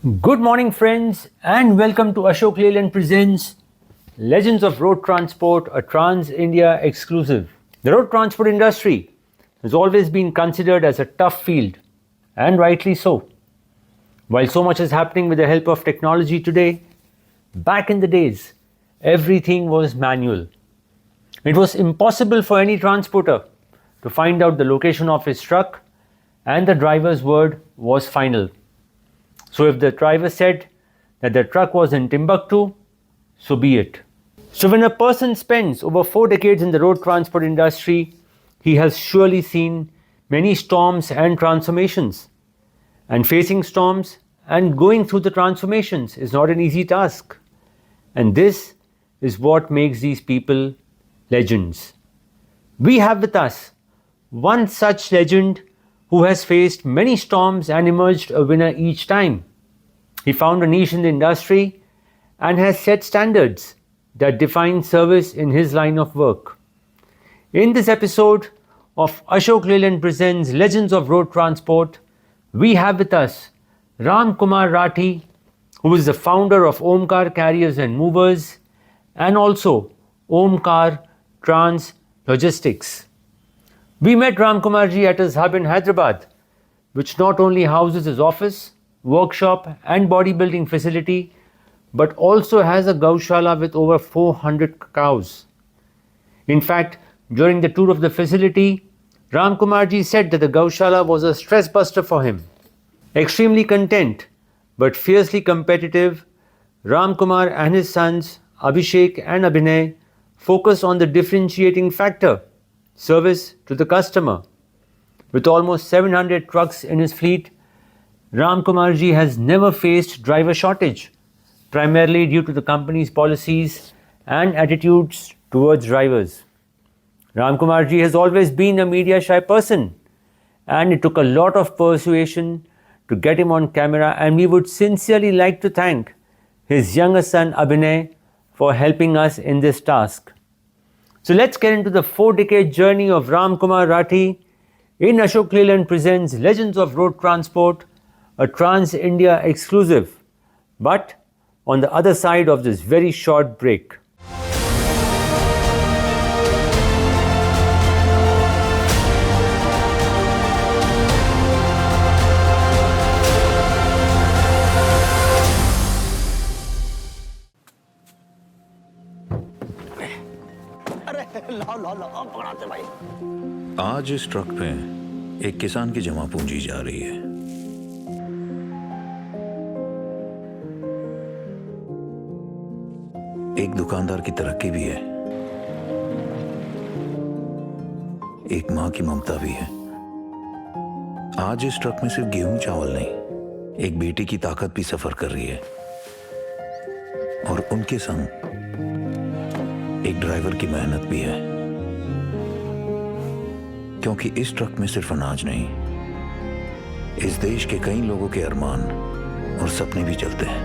Good morning, friends, and welcome to Ashok Leyland presents Legends of Road Transport, a Trans India exclusive. The road transport industry has always been considered as a tough field, and rightly so. While so much is happening with the help of technology today, back in the days, everything was manual. It was impossible for any transporter to find out the location of his truck, and the driver's word was final. So if the driver said that the truck was in Timbuktu, so be it. So when a person spends over 4 decades in the road transport industry, he has surely seen many storms and transformations. And facing storms and going through the transformations is not an easy task. And this is what makes these people legends. We have with us one such legend who has faced many storms and emerged a winner each time. He found a niche in the industry and has set standards that define service in his line of work. In this episode of Ashok Leyland presents Legends of Road Transport, we have with us Ram Kumar Rathi, who is the founder of Omkar Carriers and Movers and also Omkar Trans Logistics. We met Ram Kumarji at his hub in Hyderabad, which not only houses his office, workshop and bodybuilding facility, but also has a Gaushala with over 400 cows. In fact, during the tour of the facility, Ram Kumarji said that the Gaushala was a stress buster for him. Extremely content, but fiercely competitive, Ram Kumar and his sons Abhishek and Abhinay focus on the differentiating factor, service to the customer. With almost 700 trucks in his fleet, Ram Kumarji has never faced driver shortage, primarily due to the company's policies and attitudes towards drivers. Ram Kumarji has always been a media shy person, and it took a lot of persuasion to get him on camera, and we would sincerely like to thank his younger son Abhinay for helping us in this task. So let's get into the 4-decade journey of Ram Kumar Rathi in Ashok Leyland presents Legends of Road Transport, a Trans India exclusive, but on the other side of this very short break. आज इस truck पे एक किसान की जमा पूंजी जा रही है। एक दुकानदार की तरक्की भी है, एक मां की ममता भी है। आज इस ट्रक में सिर्फ गेहूं चावल नहीं, एक बेटी की ताकत भी सफर कर रही है, और उनके संग एक ड्राइवर की मेहनत भी है। क्योंकि इस ट्रक में सिर्फ अनाज नहीं, इस देश के कई लोगों के अरमान और सपने भी चलते हैं,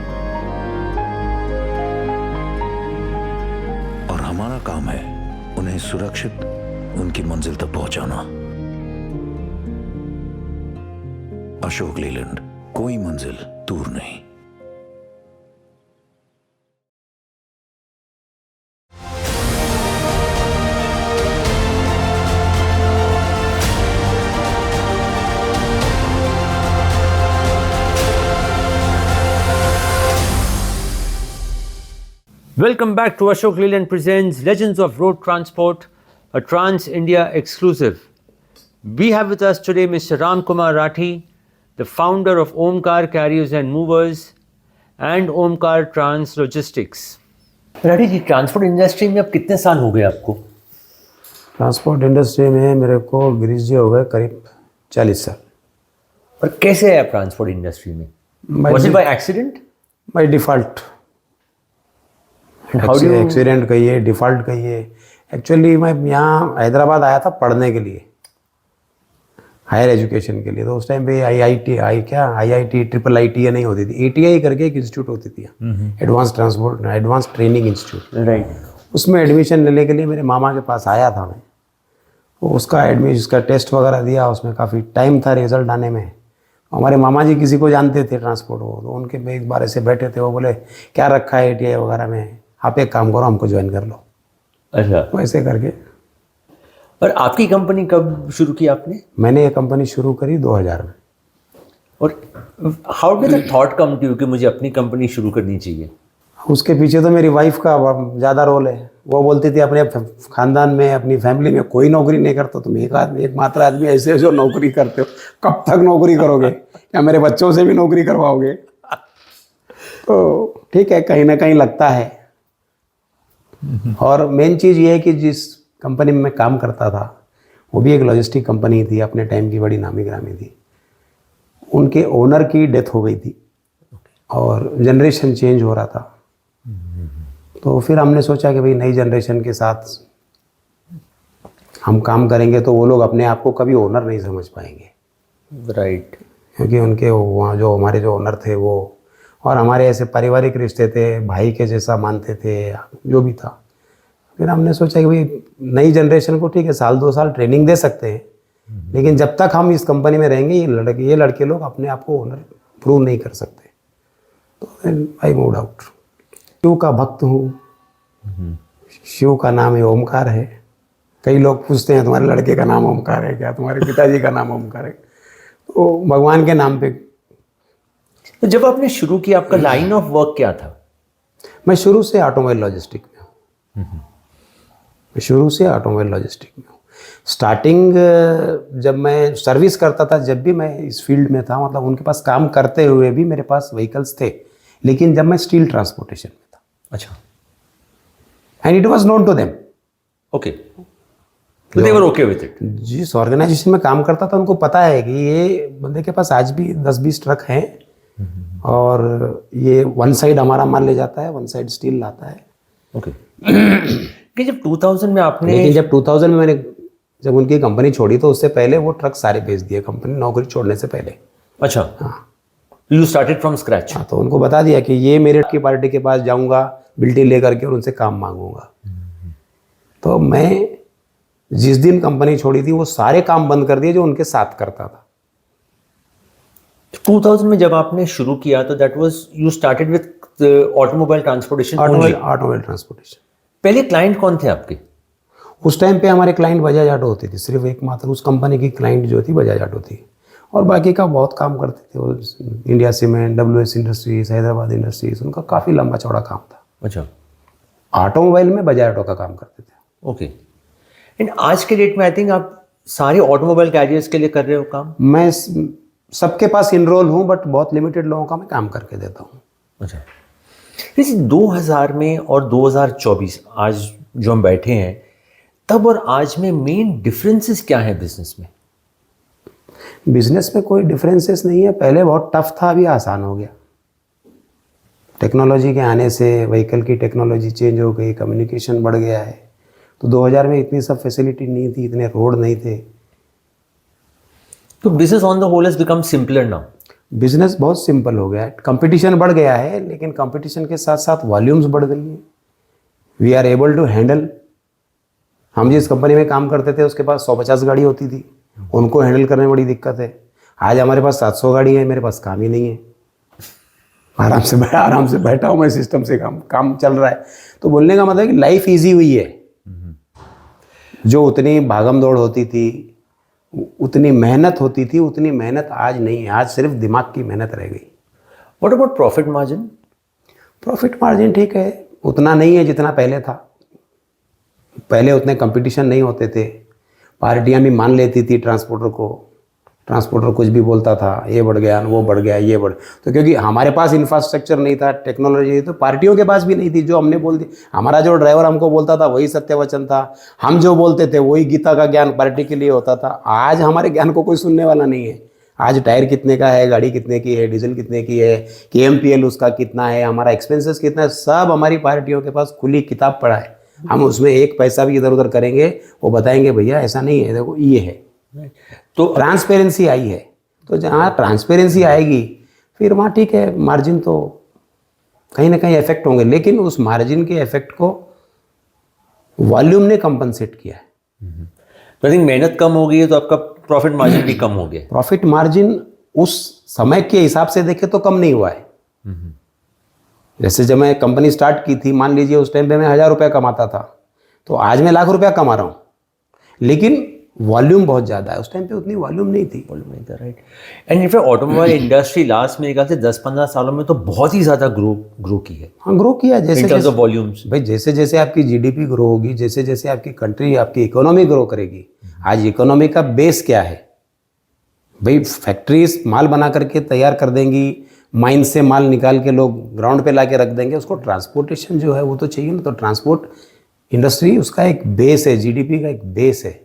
और हमारा काम है उन्हें सुरक्षित उनकी मंजिल तक पहुंचाना। अशोक लेलैंड, कोई मंजिल दूर नहीं। Welcome back to Ashok Leyland presents Legends of Road Transport, a Trans India exclusive. We have with us today Mr. Ram Kumar Rathi, the founder of Omkar Carriers and Movers and Omkar Trans Logistics. Rathi ji, transport industry में अब कितने साल हो गए आपको? Transport industry में मेरे को गिरीश जी हो गए करीब 40 साल। और कैसे है आप ट्रांसपोर्ट इंडस्ट्री में? Was it by accident? By default. Accident कहिए, डिफ़ॉल्ट कहिए। एक्चुअली मैं यहाँ हैदराबाद आया था पढ़ने के लिए, हायर एजुकेशन के लिए। तो उस टाइम पे IIT ट्रिपल IIT नहीं होती थी, ATI करके एक इंस्टीट्यूट होती थी, एडवांस ट्रेनिंग इंस्टीट्यूट, राइट। उसमें एडमिशन लेने के लिए मेरे मामा के पास आया था मैं। वो उसका टेस्ट वगैरह दिया, उसमें काफ़ी टाइम था रिजल्ट आने में। हमारे मामा जी किसी को जानते थे ट्रांसपोर्ट वो, तो उनके में एक बार ऐसे बैठे थे, वो बोले क्या रखा है ATI वगैरह में, आप एक काम करो हमको ज्वाइन कर लो। अच्छा, वैसे करके और आपकी कंपनी कब शुरू की आपने? मैंने ये कंपनी शुरू करी 2000 में। और how did the thought come to you कि मुझे अपनी कंपनी शुरू करनी चाहिए? उसके पीछे तो मेरी वाइफ का ज़्यादा रोल है। वो बोलती थी अपने खानदान में, अपनी फैमिली में कोई नौकरी नहीं करता, तुम एकमात्र आदमी ऐसे जो नौकरी करते हो, कब तक नौकरी करोगे, या मेरे बच्चों से भी नौकरी करवाओगे? तो ठीक है, कहीं ना कहीं लगता है। और मेन चीज़ ये है कि जिस कंपनी में मैं काम करता था वो भी एक लॉजिस्टिक कंपनी थी, अपने टाइम की बड़ी नामी गिरामी थी। उनके ओनर की डेथ हो गई थी और जनरेशन चेंज हो रहा था। तो फिर हमने सोचा कि भाई नई जनरेशन के साथ हम काम करेंगे तो वो लोग अपने आप को कभी ओनर नहीं समझ पाएंगे। राइट। क्योंकि उनके वहाँ जो हमारे जो ओनर थे वो, और हमारे ऐसे पारिवारिक रिश्ते थे, भाई के जैसा मानते थे, जो भी था। फिर हमने सोचा कि भाई नई जनरेशन को ठीक है 1-2 साल ट्रेनिंग दे सकते हैं, लेकिन जब तक हम इस कंपनी में रहेंगे ये लड़के लोग अपने आप को ओनर प्रूव नहीं कर सकते। तो आई मूव्ड आउट। शिव का भक्त हूँ, शिव का नाम है ओमकार है। कई लोग पूछते हैं तुम्हारे लड़के का नाम ओमकार है क्या, तुम्हारे पिताजी का नाम ओमकार है? तो भगवान के नाम पे। तो जब आपने शुरू किया आपका लाइन ऑफ वर्क क्या था? मैं शुरू से ऑटोमोबाइल लॉजिस्टिक में हूँ। स्टार्टिंग जब मैं सर्विस करता था, जब भी मैं इस फील्ड में था, मतलब उनके पास काम करते हुए भी मेरे पास व्हीकल्स थे, लेकिन जब मैं स्टील ट्रांसपोर्टेशन में था। अच्छा। And it was known to them. Okay, तो they were okay with it. जिस ऑर्गेनाइजेशन में काम करता था उनको पता है कि ये बंदे के पास आज भी 10-20 ट्रक हैं और ये वन साइड हमारा माल ले जाता है, वन साइड स्टील लाता है। ओके। कि जब 2000 में आपने, लेकिन जब 2000 में मैंने जब उनकी कंपनी छोड़ी तो उससे पहले वो ट्रक सारे बेच दिए कंपनी नौकरी छोड़ने से पहले। अच्छा, हाँ, यू स्टार्टेड फ्रॉम स्क्रैच। हाँ, तो उनको बता दिया कि ये मेरे की पार्टी के पास जाऊंगा, बिल्टी लेकर के और उनसे काम मांगूंगा। तो मैं जिस दिन कंपनी छोड़ी थी वो सारे काम बंद कर दिए जो उनके साथ करता था। 2000 में जब आपने शुरू किया तो that was you started with automobile transportation. Automobile transportation. पहले क्लाइंट कौन थे आपके? उस टाइम पे हमारे क्लाइंट बजाज ऑटो होती थी, सिर्फ एकमात्र उस कंपनी की क्लाइंट जो थी बजाज ऑटो थी, और बाकी का बहुत काम करते थे वो, India cement, WS industries, Hyderabad industries, उनका काफ़ी लंबा चौड़ा काम था। अच्छा। ऑटोमोबाइल में बजाज ऑटो का काम करते थे। ओके। एंड आज के डेट में आई थिंक आप सारे ऑटोमोबाइल कैरियर्स के लिए कर रहे हो काम? मैं सबके पास इनरोल हूँ, बट बहुत लिमिटेड लोगों का मैं काम करके देता हूँ। अच्छा। जैसे 2000 में और 2024 आज जो हम बैठे हैं, तब और आज में मेन डिफरेंसेस क्या है बिजनेस में? बिजनेस में कोई डिफरेंसेस नहीं है। पहले बहुत टफ था, अभी आसान हो गया। टेक्नोलॉजी के आने से व्हीकल की टेक्नोलॉजी चेंज हो गई, कम्युनिकेशन बढ़ गया है। तो 2000 में इतनी सब फैसिलिटी नहीं थी, इतने रोड नहीं थे। तो business on the whole has become simpler now. Business बहुत सिंपल हो गया है। कंपटीशन बढ़ गया है, लेकिन कंपटीशन के साथ साथ वॉल्यूम्स बढ़ गई हैं। We are able to handle. हम जिस कंपनी में काम करते थे उसके पास 150 गाड़ी होती थी, उनको हैंडल करने में बड़ी दिक्कत है। आज हमारे पास 700 गाड़ी है, मेरे पास काम ही नहीं है। आराम से बैठा हूँ मैं, सिस्टम से काम चल रहा है। तो बोलने का मतलब है कि लाइफ ईजी हुई है। जो उतनी भागम दौड़ होती थी, उतनी मेहनत होती थी, उतनी मेहनत आज नहीं है। आज सिर्फ दिमाग की मेहनत रह गई। What about profit margin? Profit margin ठीक है, उतना नहीं है जितना पहले था। पहले उतने कंपटीशन नहीं होते थे, पार्टियां भी मान लेती थी ट्रांसपोर्टर को। ट्रांसपोर्टर कुछ भी बोलता था, ये बढ़ गया, वो बढ़ गया, ये बढ़। तो क्योंकि हमारे पास इंफ्रास्ट्रक्चर नहीं था, टेक्नोलॉजी नहीं, तो पार्टियों के पास भी नहीं थी। जो हमने बोल दी, हमारा जो ड्राइवर हमको बोलता था वही सत्य वचन था। हम जो बोलते थे वही गीता का ज्ञान पार्टी के लिए होता था। आज हमारे ज्ञान को कोई सुनने वाला नहीं है। आज टायर कितने का है, गाड़ी कितने की है, डीजल कितने की है, KMPL उसका कितना है, हमारा एक्सपेंसेस कितना है, सब हमारी पार्टियों के पास खुली किताब पड़ा है। हम उसमें एक पैसा भी इधर उधर करेंगे, वो बताएंगे भैया ऐसा नहीं है, देखो ये है। तो ट्रांसपेरेंसी आई है। तो जहाँ ट्रांसपेरेंसी आएगी फिर वहाँ ठीक है, मार्जिन तो कहीं ना कहीं इफेक्ट होंगे, लेकिन उस मार्जिन के इफेक्ट को वॉल्यूम ने कंपनसेट किया है। तो आई थिंक मेहनत कम हो गई है तो आपका प्रॉफिट मार्जिन भी कम हो गया। प्रॉफिट मार्जिन उस समय के हिसाब से देखे तो कम नहीं हुआ है। जैसे जब मैं कंपनी स्टार्ट की थी, मान लीजिए उस टाइम पे मैं 1000 रुपया कमाता था, तो आज मैं लाख रुपया कमा रहा हूँ, लेकिन वॉल्यूम बहुत ज़्यादा है। उस टाइम पे उतनी वॉल्यूम नहीं थी। Right. And in fact automobile industry last मेरे ख्याल से 10-15 सालों में तो बहुत ही ज़्यादा ग्रो की है हाँ, ग्रो किया। जैसे इन टर्म्स ऑफ वॉल्यूम्स। भाई जैसे जैसे आपकी जीडीपी ग्रो होगी, जैसे जैसे आपकी कंट्री, आपकी इकोनॉमी ग्रो करेगी। आज इकोनॉमी का बेस क्या है भाई? फैक्ट्रीज माल बना करके तैयार कर देंगी, माइन से माल निकाल के लोग ग्राउंड पे ला के रख देंगे, उसको ट्रांसपोर्टेशन जो है वो तो चाहिए ना। तो ट्रांसपोर्ट इंडस्ट्री उसका एक बेस है, जीडीपी का एक बेस है।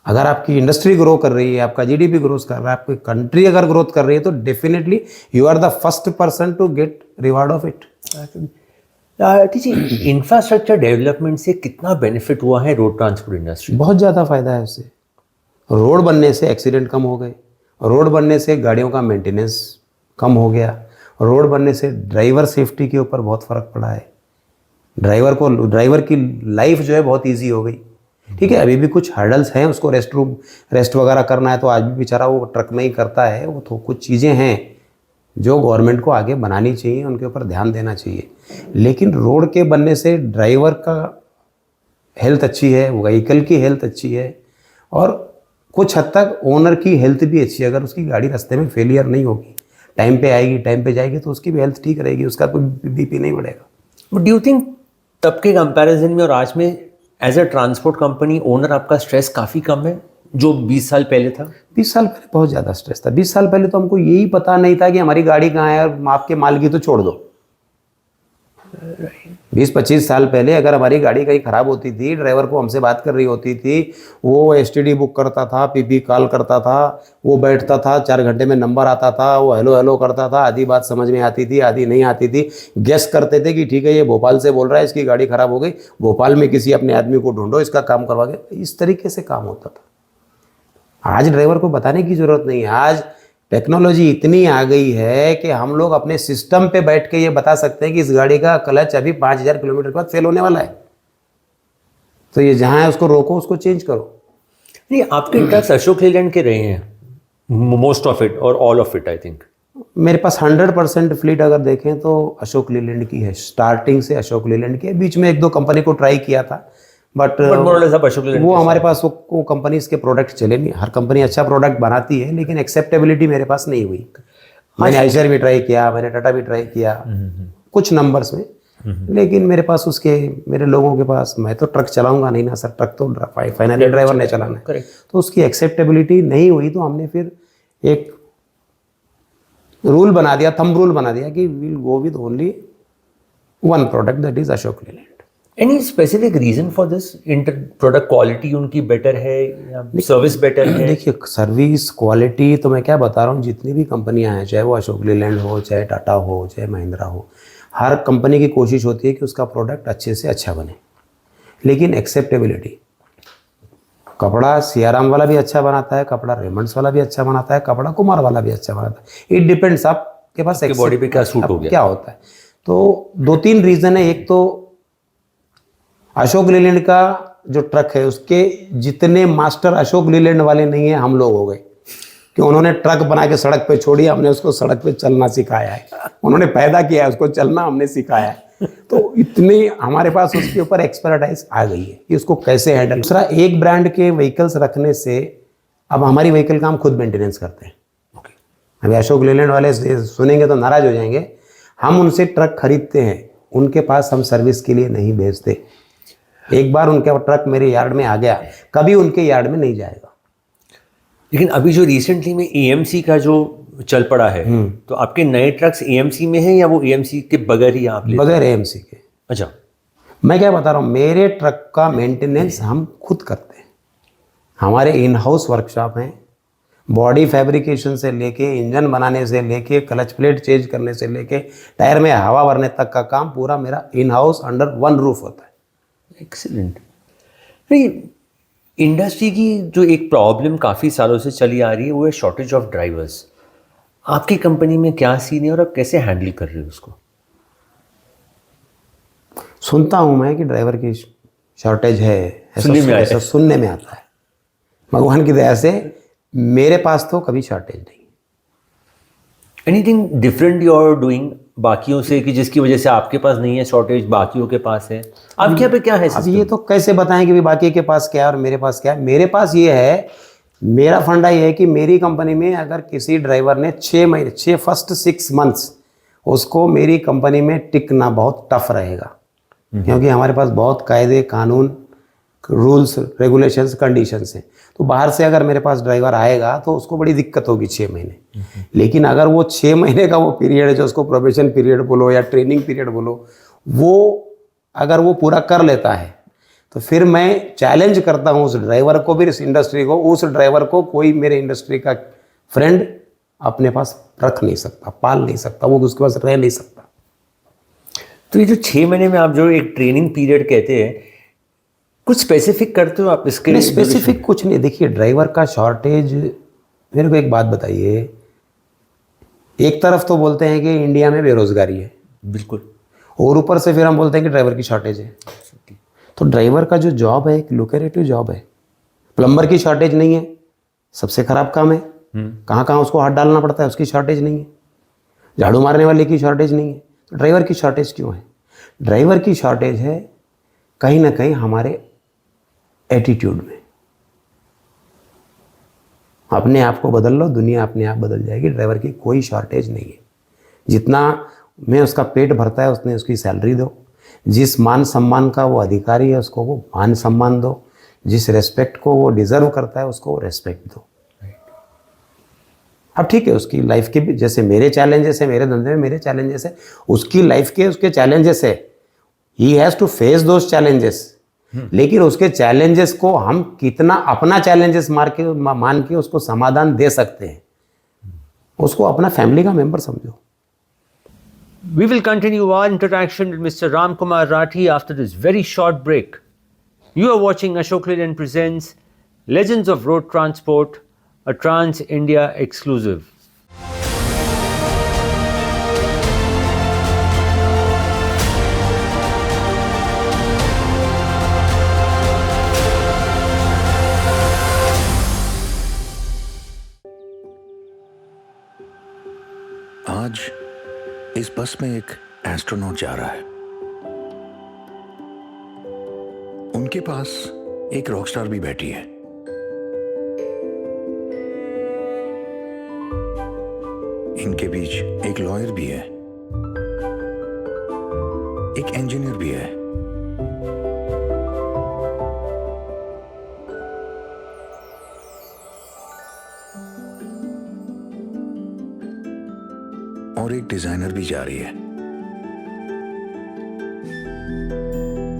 अगर आपकी इंडस्ट्री ग्रो कर रही है, आपका जीडीपी ग्रो कर रहा है, आपकी कंट्री अगर ग्रोथ कर रही है, तो definitely you are the first person to get reward of it. Infrastructure development से कितना बेनिफिट हुआ है रोड ट्रांसपोर्ट इंडस्ट्री? बहुत ज़्यादा फायदा है उससे। रोड बनने से एक्सीडेंट कम हो गए, रोड बनने से गाड़ियों का मेंटेनेंस कम हो गया, रोड बनने से ड्राइवर सेफ्टी के ऊपर बहुत फ़र्क पड़ा है। ड्राइवर की लाइफ जो है बहुत ईजी हो गई। ठीक है, अभी भी कुछ हर्डल्स हैं, उसको रेस्ट वगैरह करना है तो आज भी बेचारा वो ट्रक में ही करता है। वो तो कुछ चीज़ें हैं जो गवर्नमेंट को आगे बनानी चाहिए, उनके ऊपर ध्यान देना चाहिए। लेकिन रोड के बनने से ड्राइवर का हेल्थ अच्छी है, व्हीकल की हेल्थ अच्छी है, और कुछ हद तक ओनर की हेल्थ भी अच्छी है। अगर उसकी गाड़ी रास्ते में फेलियर नहीं होगी, टाइम पे आएगी, टाइम पे जाएगी, तो उसकी भी हेल्थ ठीक रहेगी, उसका कोई बीपी नहीं बढ़ेगा। बट डू यू थिंक तब के कंपैरिजन में और आज में as a transport company owner आपका स्ट्रेस काफ़ी कम है जो 20 साल पहले था? 20 साल पहले बहुत ज़्यादा स्ट्रेस था। 20 साल पहले तो हमको यही पता नहीं था कि हमारी गाड़ी कहाँ है, और आपके माल की तो छोड़ दो। 20-25 साल पहले अगर हमारी गाड़ी कहीं ख़राब होती थी, ड्राइवर को हमसे बात कर रही होती थी, वो एसटीडी बुक करता था, पीपी कॉल करता था, वो बैठता था, 4 घंटे में नंबर आता था, वो हेलो हेलो करता था, आधी बात समझ में आती थी, आधी नहीं आती थी। गेस करते थे कि ठीक है ये भोपाल से बोल रहा है, इसकी गाड़ी ख़राब हो गई, भोपाल में किसी अपने आदमी को ढूंढो, इसका काम करवा के। इस तरीके से काम होता था। आज ड्राइवर को बताने की ज़रूरत नहीं है। आज टेक्नोलॉजी इतनी आ गई है कि हम लोग अपने सिस्टम पे बैठ के ये बता सकते हैं कि इस गाड़ी का क्लच अभी 5000 किलोमीटर के बाद फेल होने वाला है, तो ये जहाँ है उसको रोको, उसको चेंज करो। नहीं, आपके ट्रक्स अशोक लेलैंड के रहे हैं मोस्ट ऑफ इट और all of it I think. मेरे पास 100% फ्लीट अगर देखें तो अशोक लेलैंड की है। स्टार्टिंग से अशोक लेलैंड की है। बीच में 1-2 कंपनी को ट्राई किया था, बट वो हमारे पास वो कंपनीज के प्रोडक्ट चले नहीं। हर कंपनी अच्छा प्रोडक्ट बनाती है, लेकिन एक्सेप्टेबिलिटी मेरे पास नहीं हुई। मैंने आइशर भी ट्राई किया, मैंने टाटा भी ट्राई किया कुछ नंबर्स में, लेकिन मेरे पास मेरे लोगों के पास, मैं तो ट्रक चलाऊंगा नहीं ना सर, ट्रक तो फाइनली ड्राइवर ने चलाना है, तो उसकी एक्सेप्टेबिलिटी नहीं हुई। तो हमने फिर एक रूल बना दिया, थंब रूल बना दिया कि will go with only one product, that is Ashok Leyland. Any specific reason for this? Product quality उनकी बेटर है या सर्विस बेटर है? देखिए, सर्विस क्वालिटी तो मैं क्या बता रहा हूँ, जितनी भी कंपनियां हैं, चाहे वो अशोक लेलैंड हो, चाहे टाटा हो, चाहे महिंद्रा हो, हर कंपनी की कोशिश होती है कि उसका प्रोडक्ट अच्छे से अच्छा बने। लेकिन एक्सेप्टेबिलिटी, कपड़ा सियाराम वाला भी अच्छा बनाता है, कपड़ा रेमंड्स वाला भी अच्छा बनाता है, कपड़ा कुमार वाला भी अच्छा बनाता है। इट डिपेंड्स आपके पास बॉडी पे क्या सूट हो गया, क्या होता है। तो 2-3 रीज़न है। एक तो अशोक लेलैंड का जो ट्रक है, उसके जितने मास्टर अशोक लेलैंड वाले नहीं है, हम लोग हो गए, कि उन्होंने ट्रक बना के सड़क पे छोड़ी, हमने उसको सड़क पे चलना सिखाया है। उन्होंने पैदा किया है उसको चलना, हमने सिखाया है। तो इतनी हमारे पास उसके ऊपर एक्सपर्टाइज आ गई है कि उसको कैसे हैंडल। दूसरा, एक ब्रांड के व्हीकल्स रखने से अब हमारी व्हीकल का हम खुद मेंटेनेंस करते हैं। अभी अशोक लेलैंड वाले सुनेंगे तो नाराज हो जाएंगे। हम उनसे ट्रक खरीदते हैं, उनके पास हम सर्विस के लिए नहीं भेजते। एक बार उनका ट्रक मेरे यार्ड में आ गया, कभी उनके यार्ड में नहीं जाएगा। लेकिन अभी जो रिसेंटली में एएमसी का जो चल पड़ा है, तो आपके नए ट्रक्स एएमसी में हैं या वो एएमसी के बगैर ही आप लेते? बगैर एएमसी के। अच्छा, मैं क्या बता रहा हूँ, मेरे ट्रक का मेंटेनेंस हम खुद करते हैं। हमारे इन हाउस वर्कशॉप हैं। बॉडी फैब्रिकेशन से लेके, इंजन बनाने से लेके, क्लच प्लेट चेंज करने से लेके, टायर में हवा भरने तक का काम पूरा मेरा in house under one roof होता है। एक्सीलेंट। नहीं, इंडस्ट्री की जो एक प्रॉब्लम काफ़ी सालों से चली आ रही है वो है शॉर्टेज ऑफ ड्राइवर्स। आपकी कंपनी में क्या सीन है और आप कैसे हैंडल कर रहे हो उसको? सुनता हूँ मैं कि ड्राइवर की शॉर्टेज है, ऐसा सुनने में आता है। भगवान की दया से मेरे पास तो कभी शॉर्टेज नहीं। Anything different you are doing बाकियों से कि जिसकी वजह से आपके पास नहीं है शॉर्टेज, बाकियों के पास है? आपके यहाँ पे क्या है अब system? ये तो कैसे बताएं कि भाई बाकी के पास क्या है और मेरे पास क्या है? मेरे पास ये है, मेरा फंडा ये है कि मेरी कंपनी में अगर किसी ड्राइवर ने 6 महीने, 6 फर्स्ट 6 मंथ्स उसको मेरी कंपनी में टिकना बहुत टफ रहेगा, क्योंकि हमारे पास बहुत कायदे कानून, रूल्स रेगुलेशंस कंडीशंस हैं। तो बाहर से अगर मेरे पास ड्राइवर आएगा तो उसको बड़ी दिक्कत होगी 6 महीने। लेकिन अगर वो 6 महीने का वो पीरियड है जो उसको प्रोबेशन पीरियड बोलो या ट्रेनिंग पीरियड बोलो, वो अगर वो पूरा कर लेता है तो फिर मैं चैलेंज करता हूँ उस ड्राइवर को भी, इस इंडस्ट्री को, उस ड्राइवर को कोई मेरे इंडस्ट्री का फ्रेंड अपने पास रख नहीं सकता, पाल नहीं सकता, वो उसके पास रह नहीं सकता। तो ये जो 6 महीने में आप जो एक ट्रेनिंग पीरियड कहते हैं, कुछ स्पेसिफिक करते हो आप इसके? नहीं, स्पेसिफिक कुछ नहीं। देखिए, ड्राइवर का शॉर्टेज, मेरे को एक बात बताइए, एक तरफ तो बोलते हैं कि इंडिया में बेरोजगारी है, बिल्कुल, और ऊपर से फिर हम बोलते हैं कि ड्राइवर की शॉर्टेज है। तो ड्राइवर का जो जॉब है एक लुक्रेटिव जॉब है। प्लम्बर की शॉर्टेज नहीं है, सबसे खराब काम है, कहाँ कहाँ उसको हाथ डालना पड़ता है, उसकी शॉर्टेज नहीं है। झाड़ू मारने वाले की शॉर्टेज नहीं है, तो ड्राइवर की शॉर्टेज क्यों है? ड्राइवर की शॉर्टेज है कहीं ना कहीं हमारे एटीट्यूड में। अपने आप को बदल लो, दुनिया अपने आप बदल जाएगी। ड्राइवर की कोई शॉर्टेज नहीं है। जितना में उसका पेट भरता है उसने उसकी सैलरी दो, जिस मान सम्मान का वो अधिकारी है उसको वो मान सम्मान दो, जिस रेस्पेक्ट को वो डिजर्व करता है उसको रेस्पेक्ट दो। अब ठीक है, उसकी लाइफ के भी जैसे मेरे चैलेंजेस है, मेरे धंधे में मेरे चैलेंजेस है, उसकी लाइफ के उसके चैलेंजेस है। He has to face those challenges. लेकिन उसके चैलेंजेस को हम कितना अपना चैलेंजेस मान के उसको समाधान दे सकते हैं, उसको अपना फैमिली का मेंबर समझो। We will continue our interaction with Mr. Ramkumar Rathi after this very short break. You are watching Ashok Leyland presents Legends of Road Transport, a Trans India exclusive. आज इस बस में एक एस्ट्रोनॉट जा रहा है। उनके पास एक रॉकस्टार भी बैठी है। इनके बीच एक लॉयर भी है, एक इंजीनियर भी है, और एक डिजाइनर भी जा रही है।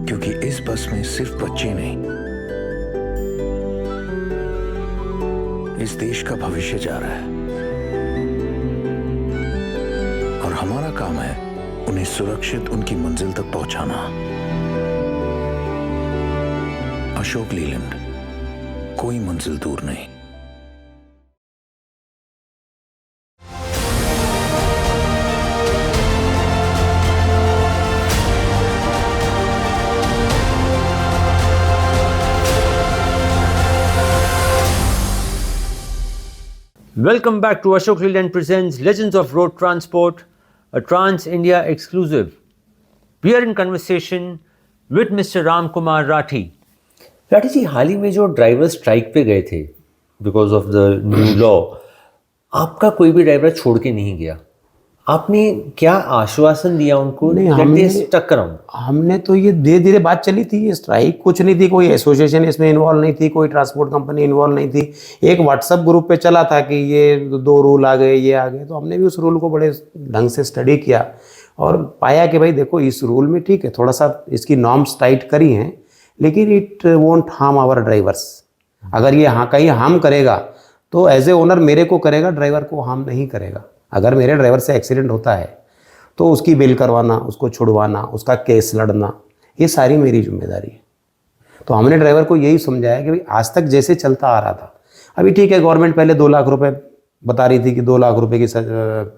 क्योंकि इस बस में सिर्फ बच्चे नहीं, इस देश का भविष्य जा रहा है। और हमारा काम है उन्हें सुरक्षित उनकी मंजिल तक पहुंचाना। अशोक लीलैंड, कोई मंजिल दूर नहीं। Welcome back to Ashok Leyland presents Legends of Road Transport, a Trans India exclusive. We are in conversation with Mr. Ramkumar Rathi. Rathi जी, हाल ही में जो ड्राइवर स्ट्राइक पे गए थे because of the new law, आपका कोई भी ड्राइवर छोड़ के नहीं गया। आपने क्या आश्वासन दिया उनको? नहीं, हमने तो ये धीरे धीरे बात चली थी। ये स्ट्राइक कुछ नहीं थी, कोई एसोसिएशन इसमें इन्वॉल्व नहीं थी, कोई ट्रांसपोर्ट कंपनी इन्वॉल्व नहीं थी। एक व्हाट्सएप ग्रुप पे चला था कि ये 2 रूल आ गए, ये आ गए। तो हमने भी उस रूल को बड़े ढंग से स्टडी किया और पाया कि भाई देखो, इस रूल में ठीक है, थोड़ा सा इसकी नॉर्म्स टाइट करी हैं, लेकिन it won't harm our drivers. अगर ये कहीं हार्म करेगा तो एज ए ओनर मेरे को करेगा, ड्राइवर को हार्म नहीं करेगा। अगर मेरे ड्राइवर से एक्सीडेंट होता है तो उसकी बिल करवाना, उसको छुड़वाना, उसका केस लड़ना, ये सारी मेरी जिम्मेदारी है। तो हमने ड्राइवर को यही समझाया कि भाई आज तक जैसे चलता आ रहा था, अभी ठीक है, गवर्नमेंट पहले 2 लाख रुपए बता रही थी कि 2 लाख रुपए की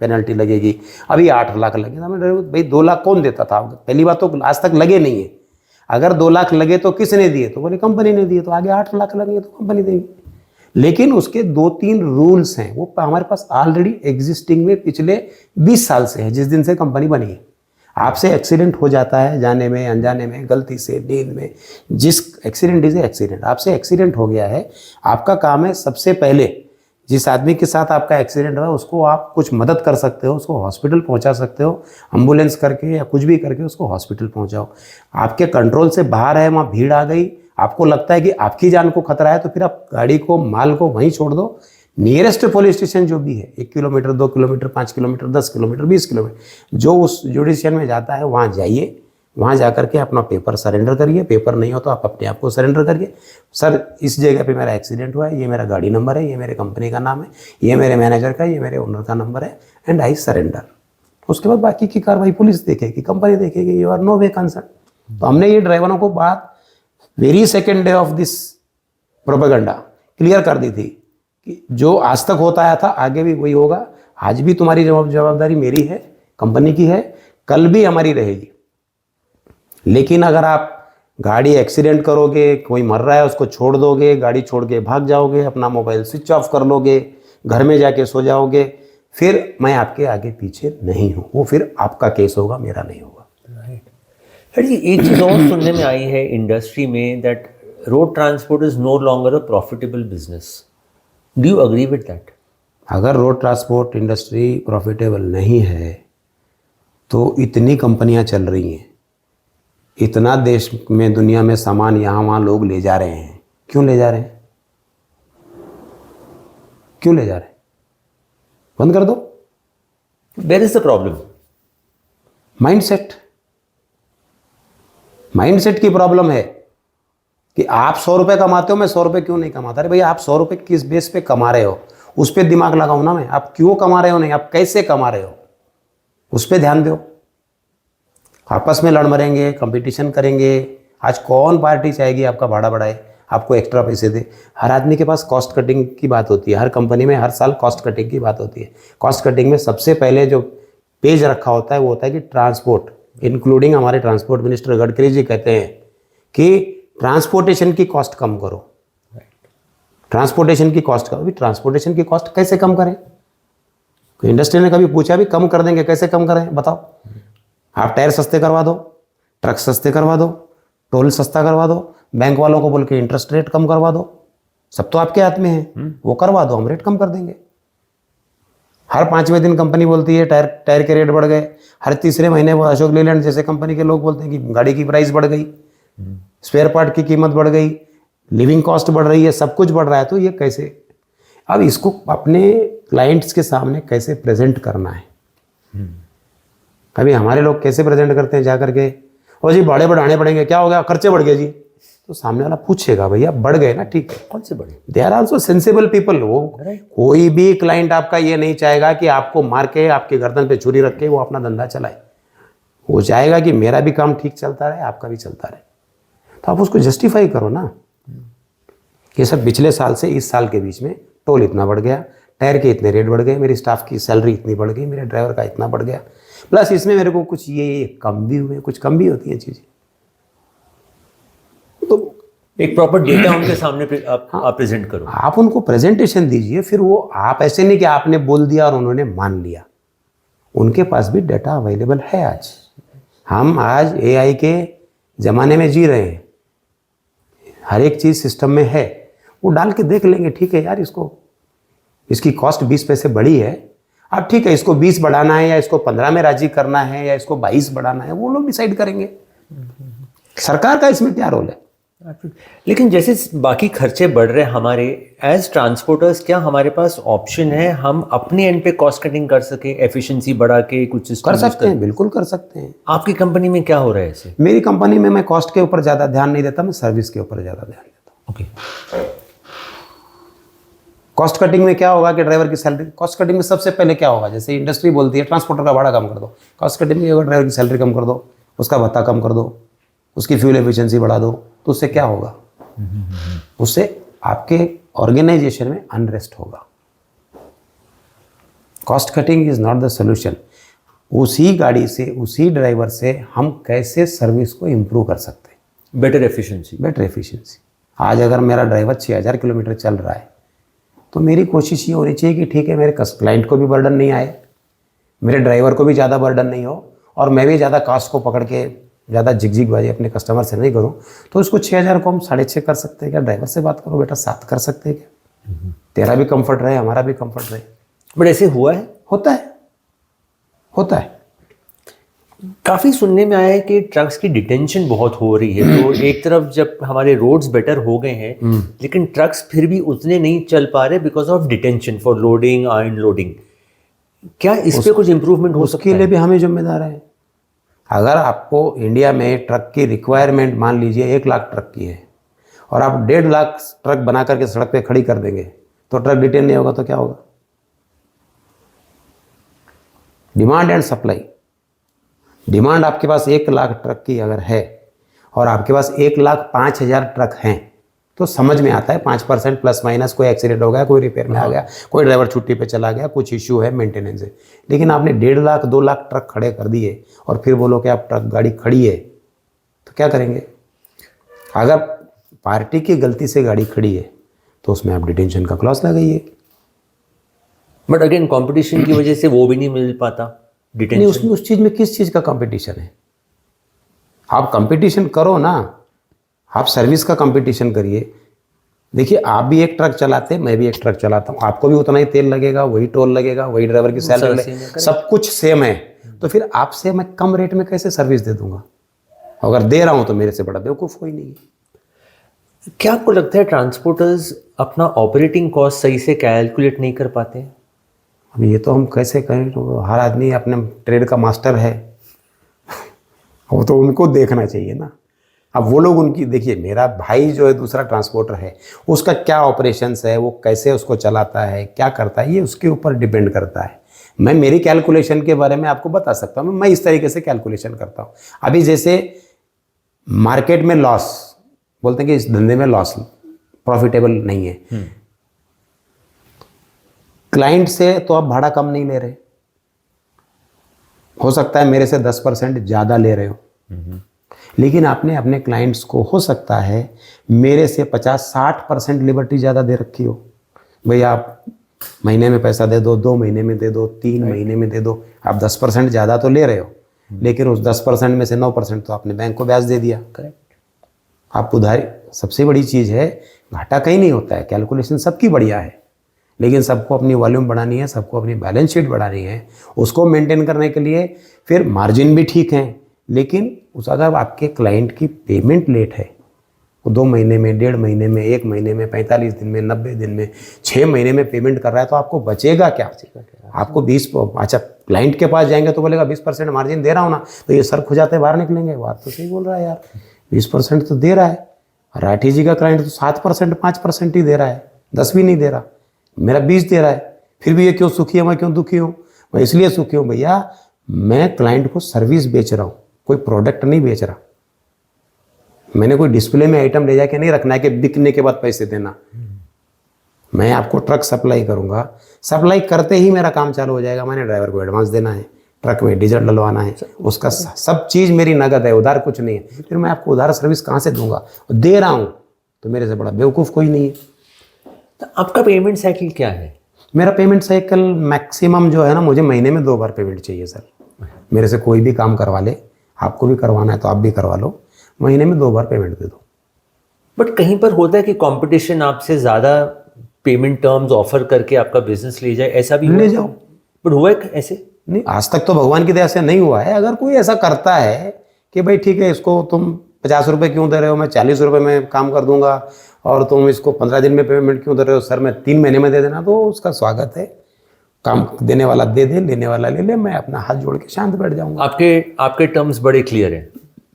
पेनल्टी लगेगी, अभी 8 लाख लगे। हमने ड्राइवर, भाई 2 लाख कौन देता था? पहली बात तो आज तक लगे नहीं है। अगर 2 लाख लगे तो किसने दिए? तो बोले कंपनी ने दिए। तो आगे 8 लाख लगेंगे तो कंपनी देगी। लेकिन उसके 2-3 रूल्स हैं, वो हमारे पास ऑलरेडी एग्जिस्टिंग में पिछले 20 साल से है, जिस दिन से कंपनी बनी है। आपसे एक्सीडेंट हो जाता है जाने में, अनजाने में, गलती से, नींद में, जिस एक्सीडेंट इज एक्सीडेंट, आपसे एक्सीडेंट हो गया है, आपका काम है सबसे पहले जिस आदमी के साथ आपका एक्सीडेंट हुआ उसको आप कुछ मदद कर सकते हो, उसको हॉस्पिटल पहुंचा सकते हो, एम्बुलेंस करके या कुछ भी करके उसको हॉस्पिटल पहुंचाओ। आपके कंट्रोल से बाहर है, वहाँ भीड़ आ गई, आपको लगता है कि आपकी जान को खतरा है, तो फिर आप गाड़ी को, माल को वहीं छोड़ दो। नियरेस्ट पुलिस स्टेशन जो भी है, 1 kilometre, 2 kilometre, 5 kilometre, 10 kilometre, 20 kilometre, जो उस जुडिशियल में जाता है वहाँ जाइए, वहाँ जा करके अपना पेपर सरेंडर करिए। पेपर नहीं हो तो आप अपने आप को सरेंडर करिए। सर इस जगह पे मेरा एक्सीडेंट हुआ है, ये मेरा गाड़ी नंबर है, ये मेरे कंपनी का नाम है, ये मेरे मैनेजर का, ये मेरे ओनर का नंबर है, एंड आई सरेंडर। उसके बाद बाकी की कार्रवाई पुलिस देखेगी, कंपनी देखेगी, you are no way concern. तो हमने ये ड्राइवरों को बात very second day of this propaganda clear कर दी थी कि जो आज तक होता आया था आगे भी वही होगा। आज भी तुम्हारी जवाबदारी मेरी है, कंपनी की है, कल भी हमारी रहेगी। लेकिन अगर आप गाड़ी एक्सीडेंट करोगे, कोई मर रहा है उसको छोड़ दोगे, गाड़ी छोड़ के भाग जाओगे, अपना मोबाइल स्विच ऑफ कर लोगे, घर में जाके सो जाओगे, फिर मैं आपके आगे पीछे नहीं हूँ, वो फिर आपका केस होगा, मेरा नहीं होगा। सर जी, एक चीज़ और सुनने में आई है इंडस्ट्री में that road transport is no longer a profitable business. Do you agree with that? अगर रोड ट्रांसपोर्ट इंडस्ट्री प्रॉफिटेबल नहीं है तो इतनी कंपनियां चल रही हैं, इतना देश में, दुनिया में सामान यहाँ वहाँ लोग ले जा रहे हैं, क्यों ले जा रहे हैं? क्यों ले जा रहे हैं? बंद कर दो। Where is the problem? Mindset, mindset की प्रॉब्लम है कि आप 100 रुपये कमाते हो, मैं 100 रुपये क्यों नहीं कमाता? अरे भैया, आप 100 रुपये किस बेस पे कमा रहे हो, उस पर दिमाग लगाओ ना। मैं आप क्यों कमा रहे हो, नहीं आप कैसे कमा रहे हो, उस पर ध्यान दो। आपस में लड़ मरेंगे, कंपटीशन करेंगे। आज कौन पार्टी चाहेगी आपका भाड़ा बढ़ाए, आपको एक्स्ट्रा पैसे दे? हर आदमी के पास कॉस्ट कटिंग की बात होती है, हर कंपनी में हर साल कॉस्ट कटिंग की बात होती है। कॉस्ट कटिंग में सबसे पहले जो पेज रखा होता है वो होता है कि ट्रांसपोर्ट, इंक्लूडिंग हमारे ट्रांसपोर्ट मिनिस्टर गडकरी जी कहते हैं कि ट्रांसपोर्टेशन की कॉस्ट कम करो, ट्रांसपोर्टेशन की कॉस्ट करो। अभी ट्रांसपोर्टेशन की कॉस्ट कैसे कम करें? इंडस्ट्री ने कभी पूछा भी कम कर देंगे, कैसे कम करें बताओ? आप टायर सस्ते करवा दो, ट्रक सस्ते करवा दो, टोल सस्ता करवा दो, बैंक वालों को बोल के इंटरेस्ट रेट कम करवा दो, सब तो आपके हाथ में है, वो करवा दो, हम रेट कम कर देंगे। हर 5वें दिन कंपनी बोलती है टायर के रेट बढ़ गए, हर तीसरे महीने वो अशोक लेलैंड जैसे कंपनी के लोग बोलते हैं कि गाड़ी की प्राइस बढ़ गई, स्पेयर पार्ट की कीमत बढ़ गई, लिविंग कॉस्ट बढ़ रही है, सब कुछ बढ़ रहा है। तो ये कैसे, अब इसको अपने क्लाइंट्स के सामने कैसे प्रेजेंट करना है? अभी हमारे लोग कैसे प्रेजेंट करते हैं, जा करके और जी भाड़े बढ़ाने पड़ेंगे, क्या हो गया, खर्चे बढ़ गए जी, तो सामने वाला पूछेगा भैया बढ़ गए ना, ठीक है, कौन से बढ़े? They are also sensible people. वो कोई भी क्लाइंट आपका ये नहीं चाहेगा कि आपको मार के, आपके गर्दन पे छुरी रख के वो अपना धंधा चलाए। वो चाहेगा कि मेरा भी काम ठीक चलता रहे, आपका भी चलता रहे। तो आप उसको जस्टिफाई करो ना कि सर पिछले साल से इस साल के बीच में टोल इतना बढ़ गया, टायर के इतने रेट बढ़ गए, मेरी स्टाफ की सैलरी इतनी बढ़ गई, मेरे ड्राइवर का इतना बढ़ गया, प्लस इसमें मेरे को कुछ ये कम भी हुए, कुछ कम भी होती हैं चीज़ें। तो एक प्रॉपर डेटा उनके सामने आप प्रेजेंट करो, आप उनको प्रेजेंटेशन दीजिए। फिर वो आप ऐसे नहीं कि आपने बोल दिया और उन्होंने मान लिया, उनके पास भी डाटा अवेलेबल है। आज हम आज AI के ज़माने में जी रहे हैं, हर एक चीज़ सिस्टम में है, वो डाल के देख लेंगे, ठीक है यार इसकी कॉस्ट 20 पैसे बढ़ी है, अब ठीक है इसको 20 बढ़ाना है या इसको 15 में राजी करना है या इसको 22 बढ़ाना है, वो लोग डिसाइड करेंगे। सरकार का इसमें क्या रोल है? लेकिन जैसे बाकी खर्चे बढ़ रहे हैं हमारे एज ट्रांसपोर्टर्स, क्या हमारे पास ऑप्शन है हम अपने एंड पे कॉस्ट कटिंग कर सके, एफिशिएंसी बढ़ा के कुछ सिस्टम कर सकते हैं, बिल्कुल कर सकते हैं। आपकी कंपनी में क्या हो रहा है ऐसे? मेरी कंपनी में मैं कॉस्ट के ऊपर ज़्यादा ध्यान नहीं देता, मैं सर्विस के ऊपर ज़्यादा ध्यान देता हूँ। ओके, कॉस्ट कटिंग में क्या होगा कि ड्राइवर की सैलरी, कॉस्ट कटिंग में सबसे पहले क्या होगा, जैसे इंडस्ट्री बोलती है ट्रांसपोर्टर का भाड़ा कम कर दो, कॉस्ट कटिंग में होगा ड्राइवर की सैलरी कम कर दो, उसका भत्ता कम कर दो, उसकी फ्यूल एफिशिएंसी बढ़ा दो, तो उससे क्या होगा? उससे आपके ऑर्गेनाइजेशन में अनरेस्ट होगा। Cost cutting is not the solution. उसी गाड़ी से, उसी ड्राइवर से हम कैसे सर्विस को इम्प्रूव कर सकते हैं? Better efficiency. Better efficiency. आज अगर मेरा ड्राइवर 6000 किलोमीटर चल रहा है, तो मेरी कोशिश ये होनी चाहिए कि ठीक है मेरे क्लाइंट को भी बर्डन नहीं आए, मेरे ड्राइवर को भी ज़्यादा बर्डन नहीं हो, और मैं भी ज़्यादा कास्ट को पकड़ के ज़्यादा झिकझिकबाजी अपने कस्टमर से नहीं करूँ। तो इसको 6,000 को हम 6.5 कर सकते हैं क्या? ड्राइवर से बात करो बेटा, 7 कर सकते हैं क्या? तेरा भी कंफर्ट रहे, हमारा भी कंफर्ट रहे। बट ऐसे हुआ है? होता है। काफ़ी सुनने में आया है कि ट्रक्स की डिटेंशन बहुत हो रही है। तो एक तरफ जब हमारे रोड्स बेटर हो गए हैं, लेकिन ट्रक्स फिर भी उतने नहीं चल पा रहे because of detention for loading और अनलोडिंग। क्या इस पे कुछ इम्प्रूवमेंट हो सकता उसके है? लिए भी हमें जिम्मेदार है। अगर आपको इंडिया में ट्रक की रिक्वायरमेंट मान लीजिए 1 लाख ट्रक की है और आप 1.5 लाख ट्रक बना करके सड़क पे खड़ी कर देंगे तो ट्रक डिटेन नहीं होगा तो क्या होगा? Demand and supply. डिमांड आपके पास 1 लाख ट्रक की अगर है और आपके पास 1,05,000 ट्रक हैं तो समझ में आता है 5% प्लस माइनस, कोई एक्सीडेंट हो गया, कोई रिपेयर में आ गया, कोई ड्राइवर छुट्टी पे चला गया, कुछ इश्यू है, मेंटेनेंस है। लेकिन आपने 1.5 लाख 2 लाख ट्रक खड़े कर दिए और फिर बोलो कि आप ट्रक गाड़ी खड़ी है तो क्या करेंगे? अगर पार्टी की गलती से गाड़ी खड़ी है तो उसमें आप डिटेंशन का क्लॉज लगाइए। बट अगेन कंपटीशन की वजह से वो भी नहीं मिल पाता नहीं, डिटेंशन। उसमें उस चीज़ में किस चीज़ का कंपटीशन है? आप कंपटीशन करो ना, आप सर्विस का कंपटीशन करिए। देखिए, आप भी एक ट्रक चलाते हैं, मैं भी एक ट्रक चलाता हूँ, आपको भी उतना ही तेल लगेगा, वही टोल लगेगा, वही ड्राइवर की सैलरी लगेगी, सब कुछ सेम है। तो फिर आपसे मैं कम रेट में कैसे सर्विस दे दूंगा? अगर दे रहा हूँ तो मेरे से बड़ा बेवकूफ़ कोई नहीं है। क्या आपको लगता है ट्रांसपोर्टर्स अपना ऑपरेटिंग कॉस्ट सही से कैलकुलेट नहीं कर पाते हैं? अब ये तो हम कैसे करें? तो हर आदमी अपने ट्रेड का मास्टर है, वो तो उनको देखना चाहिए ना। अब वो लोग उनकी, देखिए मेरा भाई जो है दूसरा ट्रांसपोर्टर है, उसका क्या ऑपरेशंस है, वो कैसे उसको चलाता है, क्या करता है, ये उसके ऊपर डिपेंड करता है। मैं मेरी कैलकुलेशन के बारे में आपको बता सकता हूँ, मैं इस तरीके से कैलकुलेशन करता हूँ। अभी जैसे मार्केट में लॉस बोलते हैं कि इस धंधे में लॉस, प्रॉफिटेबल नहीं है, क्लाइंट से तो आप भाड़ा कम नहीं ले रहे, हो सकता है मेरे से 10% ज़्यादा ले रहे हो, लेकिन आपने अपने क्लाइंट्स को हो सकता है मेरे से 50-60% लिबर्टी ज़्यादा दे रखी हो। भाई आप महीने में पैसा दे दो, 2 महीने में दे दो, 3 महीने में दे दो, आप 10% ज़्यादा तो ले रहे हो, लेकिन उस 10% में से 9% तो आपने बैंक को ब्याज दे दिया। करेक्ट। आप उधारी, सबसे बड़ी चीज़ है, घाटा कहीं नहीं होता है, कैलकुलेशन सबकी बढ़िया है, लेकिन सबको अपनी वॉल्यूम बढ़ानी है, सबको अपनी बैलेंस शीट बढ़ानी है। उसको मेंटेन करने के लिए फिर मार्जिन भी ठीक है, लेकिन उस अगर आपके क्लाइंट की पेमेंट लेट है, वो 2 महीने में, 1.5 महीने में, 1 महीने में, 45 दिन में, 90 दिन में, 6 महीने में पेमेंट कर रहा है, तो आपको बचेगा क्या? आपको 20, अच्छा क्लाइंट के पास जाएंगे तो बोलेगा 20% मार्जिन दे रहा हूँ ना, तो ये सर खुजाते बाहर निकलेंगे। बात तो सही बोल रहा है यार, 20% तो दे रहा है। राठी जी का क्लाइंट तो 7%, 5% ही दे रहा है, 10 भी नहीं दे रहा, मेरा 20 दे रहा है, फिर भी ये क्यों सुखी है, मैं क्यों दुखी हूँ? मैं इसलिए सुखी हूँ भैया, मैं क्लाइंट को सर्विस बेच रहा हूँ, कोई प्रोडक्ट नहीं बेच रहा। मैंने कोई डिस्प्ले में आइटम ले जाके नहीं रखना है कि बिकने के बाद पैसे देना। मैं आपको ट्रक सप्लाई करूँगा, सप्लाई करते ही मेरा काम चालू हो जाएगा। मैंने ड्राइवर को एडवांस देना है, ट्रक में डीजल डलवाना है, उसका सब चीज़ मेरी नगद है, उधार कुछ नहीं है। फिर मैं आपको उधार सर्विस कहाँ से दूंगा? दे रहा हूँ तो मेरे से बड़ा बेवकूफ़ कोई नहीं है। तो आपका पेमेंट साइकिल क्या है? मेरा पेमेंट साइकिल मैक्सिमम जो है ना, मुझे महीने में 2 बार पेमेंट चाहिए सर। मेरे से कोई भी काम करवा ले, आपको भी करवाना है तो आप भी करवा लो, महीने में 2 बार पेमेंट दे दो। बट कहीं पर होता है कि कंपटीशन आपसे ज़्यादा पेमेंट टर्म्स ऑफर करके आपका बिजनेस ले जाए, ऐसा भी ले जाओ। बट हुआ है ऐसे? नहीं, आज तक तो भगवान की दया से नहीं हुआ है। अगर कोई ऐसा करता है कि भाई ठीक है, इसको तुम 50 रुपये क्यों दे रहे हो, मैं 40 रुपये में काम कर दूंगा, और तुम इसको 15 दिन में पेमेंट क्यों दे रहे हो सर, मैं 3 महीने में दे देना, तो उसका स्वागत है। काम देने वाला दे दे, लेने वाला ले ले, मैं अपना हाथ जोड़ के शांत बैठ जाऊंगा। आपके टर्म्स बड़े क्लियर हैं,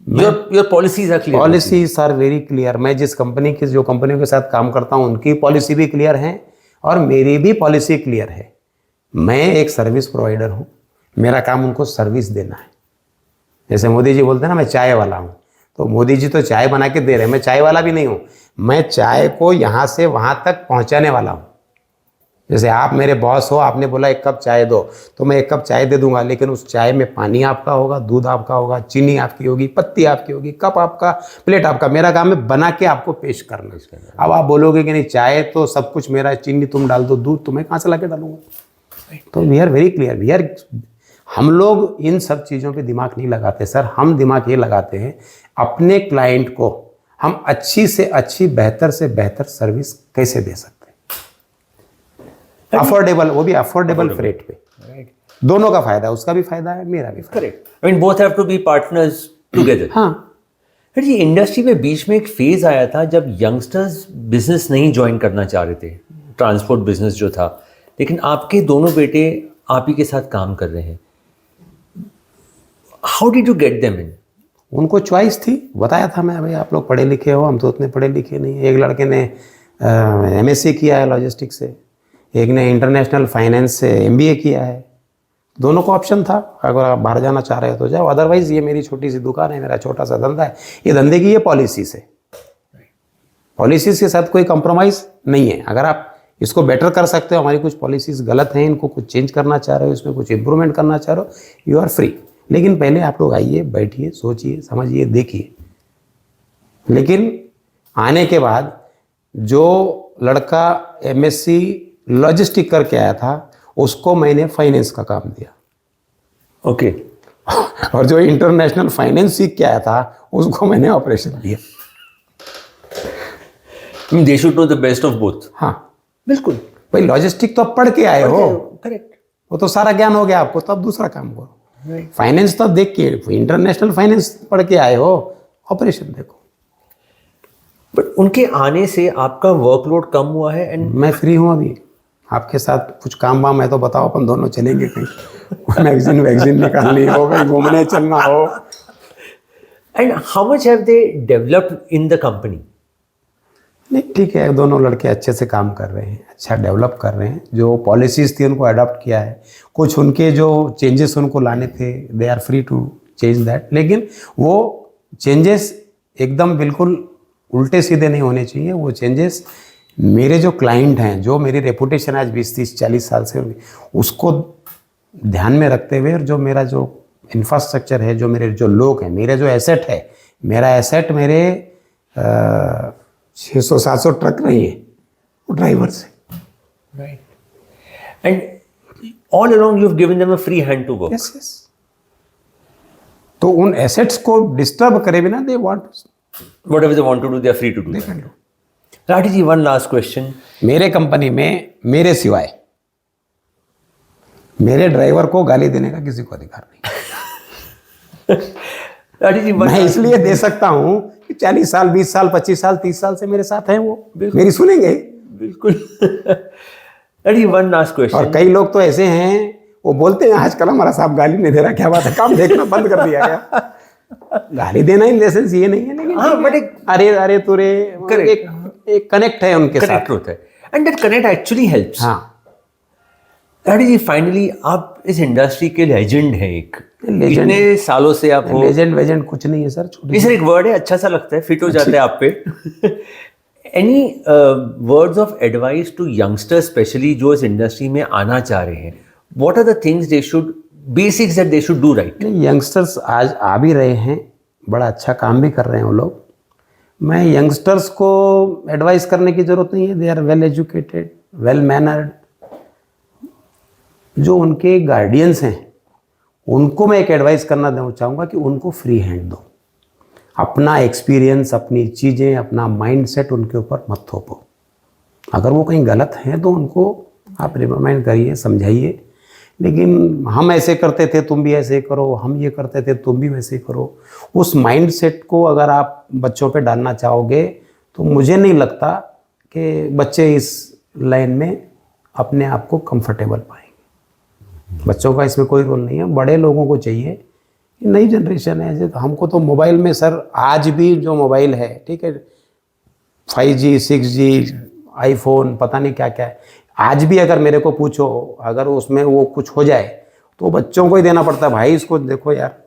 your policies are clear. Policies are very clear. मैं जिस कंपनी की, जो कंपनियों के साथ काम करता हूँ, उनकी पॉलिसी भी क्लियर है और मेरी भी पॉलिसी क्लियर है। मैं एक सर्विस प्रोवाइडर हूँ, मेरा काम उनको सर्विस देना है। जैसे मोदी जी बोलते हैं ना, मैं चाय वाला हूँ, तो मोदी जी तो चाय बना के दे रहे हैं, मैं चाय वाला भी नहीं हूँ, मैं चाय को यहाँ से वहाँ तक पहुँचाने वाला हूँ। जैसे आप मेरे बॉस हो, आपने बोला 1 कप चाय दो, तो मैं 1 कप चाय दे दूंगा, लेकिन उस चाय में पानी आपका होगा, दूध आपका होगा, चीनी आपकी होगी, पत्ती आपकी होगी, कप आपका, प्लेट आपका। मेरा काम है बना के आपको पेश करना। अब आप बोलोगे कि नहीं चाय तो सब कुछ मेरा है, चीनी तुम डाल दो, दूध तुम्हें कहाँ से ला के डालूंगा? तो वी आर वेरी क्लियर, हम लोग इन सब चीज़ों पे दिमाग नहीं लगाते सर। हम दिमाग ये लगाते हैं अपने क्लाइंट को हम अच्छी से अच्छी, बेहतर से बेहतर सर्विस कैसे दे सकते हैं, अफोर्डेबल, वो भी अफोर्डेबल रेट पे। दोनों का फायदा, उसका भी फायदा है, मेरा भी फायदा। Correct, I mean both have to be partners together. हाँ, फिर ये इंडस्ट्री में बीच में एक फेज आया था जब यंगस्टर्स बिजनेस नहीं ज्वाइन करना चाह रहे थे, ट्रांसपोर्ट बिजनेस जो था, लेकिन आपके दोनों बेटे आप ही के साथ काम कर रहे हैं। How did you get them in? उनको चॉइस थी, बताया था मैं, भाई आप लोग पढ़े लिखे हो, हम तो उतने पढ़े लिखे नहीं। एक लड़के ने MSc किया है लॉजिस्टिक्स से, एक ने इंटरनेशनल फाइनेंस से MBA किया है। दोनों को ऑप्शन था, अगर आप बाहर जाना चाह रहे हो तो जाओ, अदरवाइज ये मेरी छोटी सी दुकान है, मेरा छोटा सा धंधा है। ये धंधे की ये पॉलिसीज है, पॉलिसीज के साथ कोई कंप्रोमाइज़ नहीं है। अगर आप इसको बेटर कर सकते हो, हमारी कुछ पॉलिसीज गलत हैं, इनको कुछ चेंज करना चाह रहे हो, इसमें कुछ इंप्रूवमेंट करना चाह रहे हो, यू आर फ्री। लेकिन पहले आप लोग आइए, बैठिए, सोचिए, समझिए, देखिए। लेकिन आने के बाद जो लड़का MSc लॉजिस्टिक करके आया था, उसको मैंने फाइनेंस का काम दिया। ओके। और जो इंटरनेशनल फाइनेंस सीख के आया था, उसको मैंने ऑपरेशन दिया। They should know the best of both. हाँ बिल्कुल। भाई, लॉजिस्टिक तो आप पढ़ के आए हो, करेक्ट, वो तो सारा ज्ञान हो गया आपको, तो अब दूसरा काम करो। राइट। फाइनेंस तो आप देख के, इंटरनेशनल फाइनेंस पढ़ के आए हो, ऑपरेशन देखो। बट उनके आने से आपका वर्कलोड कम हुआ है एंड मैं फ्री हूँ अभी, आपके साथ कुछ काम वाम है तो बताओ, अपन दोनों चलेंगे कहीं, मैगजीन वैगजीन निकालनी हो, कहीं घूमने चलना हो। And how much have they developed in the company? नहीं ठीक है, दोनों लड़के अच्छे से काम कर रहे हैं, अच्छा डेवलप कर रहे हैं। जो पॉलिसीज़ थी उनको अडॉप्ट किया है, कुछ उनके जो चेंजेस उनको लाने थे, they are free to change that. लेकिन वो चेंजेस एकदम बिल्कुल उल्टे सीधे नहीं होने चाहिए। वो चेंजेस मेरे जो क्लाइंट हैं, जो मेरी रेपुटेशन आज 20-30-40 साल से, उसको ध्यान में रखते हुए, और जो मेरा जो इंफ्रास्ट्रक्चर है, जो मेरे जो लोग हैं, मेरे जो एसेट है, मेरा एसेट मेरे 600-700 ट्रक नहीं है, वो ड्राइवर से। Right. And all along you have given them a free hand to work. Yes yes. तो उन एसेट्स को डिस्टर्ब करे बिना, they want whatever they want to do, they are free to do. Rathi ji, one last question. मेरे company में मेरे सिवाय मेरे ड्राइवर को गाली देने का किसी को अधिकार नहीं। राठी जी, मैं इसलिए दे सकता हूं कि 40 साल, 20 साल, 25 साल, 30 साल से मेरे साथ हैं, वो मेरी सुनेंगे। बिल्कुल। राठी जी, वन लास्ट और क्वेश्चन। कई लोग तो ऐसे हैं, वो बोलते हैं आजकल हमारा साहब गाली नहीं दे रहा, क्या बात है, काम देखना बंद कर दिया गया। गाली देना ही लाइसेंस ये नहीं है, लेकिन हाँ, बट एक अरे अरे तुरे, एक कनेक्ट है उनके साथ। कनेक्ट होता है, and that connect actually helps. हाँ, राठी जी, फाइनली आप इस इंडस्ट्री के लेजेंड हैं, एक Legend। इतने सालों से आप हो। लेजेंड वेजेंड कुछ नहीं है सर, छोटी ये सर एक वर्ड है, अच्छा सा लगता है, फिट हो जाता है आप पे। Any words of advice to youngsters specially जो इस इंडस्ट्री में आना चाह रहे हैं? What are the things they should, basics that they should do right? Youngsters आज आ भी रहे हैं, बड़ा अच्छा काम भी कर रहे हैं वो लोग। मैं यंगस्टर्स को एडवाइस करने की ज़रूरत नहीं है, they are well educated, well mannered. जो उनके गार्डियंस हैं, उनको मैं एक एडवाइस करना देना चाहूँगा कि उनको फ्री हैंड दो। अपना एक्सपीरियंस, अपनी चीज़ें, अपना माइंडसेट उनके ऊपर मत थोपो। अगर वो कहीं गलत हैं तो उनको आप रिमाइंड करिए, समझाइए। लेकिन हम ऐसे करते थे, तुम भी ऐसे करो, हम ये करते थे, तुम भी वैसे करो, उस माइंडसेट को अगर आप बच्चों पे डालना चाहोगे तो मुझे नहीं लगता कि बच्चे इस लाइन में अपने आप को कंफर्टेबल पाएंगे। बच्चों का इसमें कोई रोल नहीं है, बड़े लोगों को चाहिए। नई जनरेशन है, जैसे हमको तो मोबाइल में सर, आज भी जो मोबाइल है, ठीक है, 5G 6G आईफोन, पता नहीं क्या क्या है, आज भी अगर मेरे को पूछो, अगर उसमें वो कुछ हो जाए तो बच्चों को ही देना पड़ता है, भाई इसको देखो यार।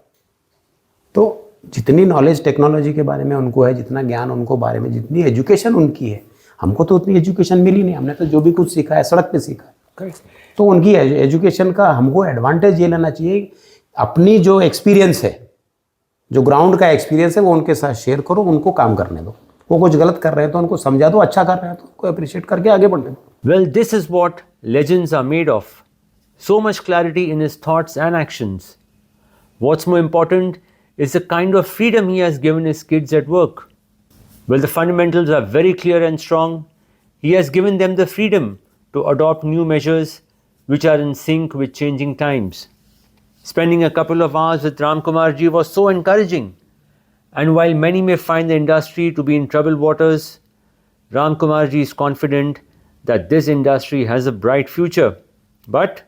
तो जितनी नॉलेज टेक्नोलॉजी के बारे में उनको है, जितना ज्ञान उनको बारे में, जितनी एजुकेशन उनकी है, हमको तो उतनी एजुकेशन मिली नहीं, हमने तो जो भी कुछ सीखा है सड़क पे सीखा है। Correct. तो उनकी एजुकेशन का हमको एडवांटेज ये लेना चाहिए, अपनी जो एक्सपीरियंस है, जो ग्राउंड का एक्सपीरियंस है वो उनके साथ शेयर करो, उनको काम करने दो। वो कुछ गलत कर रहे हैं तो उनको समझा दो, अच्छा कर रहे हैं तो उनको अप्रिशिएट करके आगे बढ़ने दो। Well, this is what legends are made of. So much clarity in his thoughts and actions. What's more important is the kind of freedom he has given his kids at work. Well, the fundamentals are very clear and strong. He has given them the freedom to adopt new measures which are in sync with changing times. Spending a couple of hours with Ram Kumar ji was so encouraging. And while many may find the industry to be in troubled waters, Ram Kumar ji is confident that this industry has a bright future, but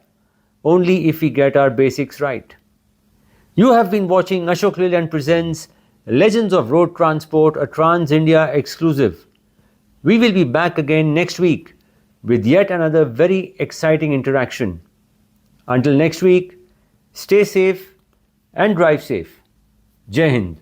only if we get our basics right. You have been watching Ashok Leyland presents Legends of Road Transport, a Trans India exclusive. We will be back again next week with yet another very exciting interaction. Until next week, stay safe and drive safe. Jai Hind.